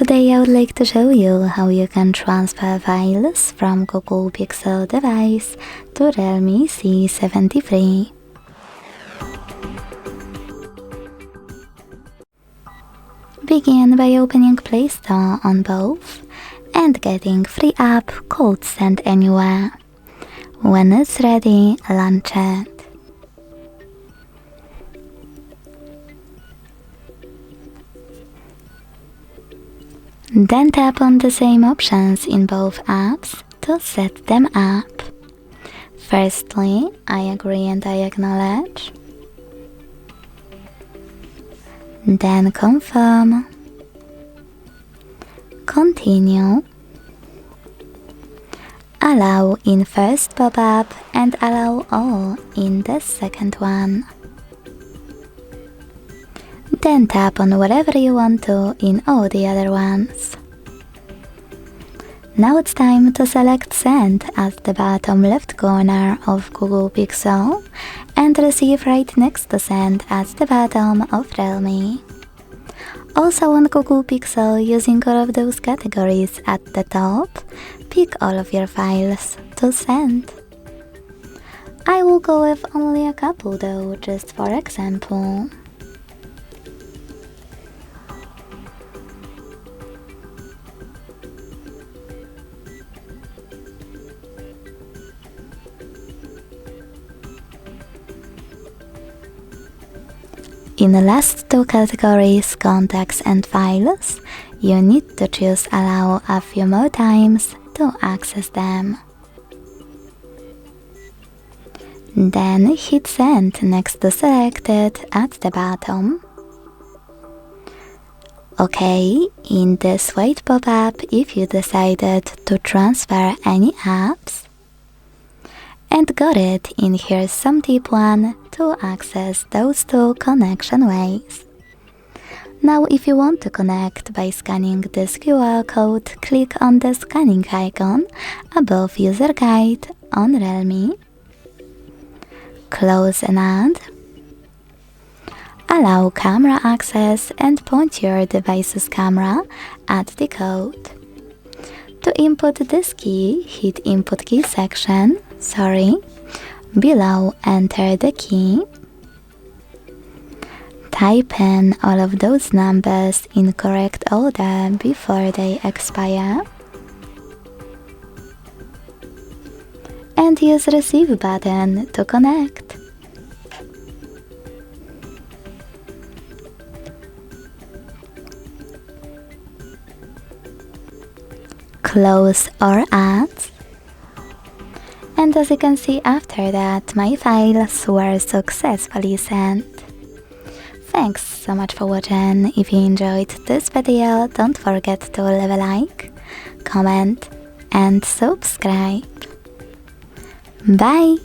Today I would like to show you how you can transfer files from Google Pixel device to REALME C73. Begin by opening Play Store on both and getting free app called Send Anywhere. When it's ready, launch it. Then tap on the same options in both apps to set them up. Firstly, I agree and I acknowledge. Then confirm. Continue. Allow in first pop-up and allow all in the second one. Then tap on whatever you want to in all the other ones. Now it's time to select Send at the bottom left corner of Google Pixel and Receive right next to Send at the bottom of REALME. Also on Google Pixel, using all of those categories at the top, pick all of your files to send. I will go with only a couple though, just for example. In the last two categories, contacts and files, you need to choose Allow a few more times to access them. Then hit Send next to Selected at the bottom. OK, in this white pop-up if you decided to transfer any apps. And got it, in here's some tip 1 to access those two connection ways. Now if you want to connect by scanning this QR code, click on the scanning icon above User Guide on REALME. Close an ad. Allow camera access and point your device's camera at the code. To input this key, hit Input Key section. Below, enter the key. Type in all of those numbers in correct order before they expire. And use Receive button to connect. Close all ads. And as you can see, after that, my files were successfully sent. Thanks so much for watching. If you enjoyed this video, don't forget to leave a like, comment and subscribe. Bye!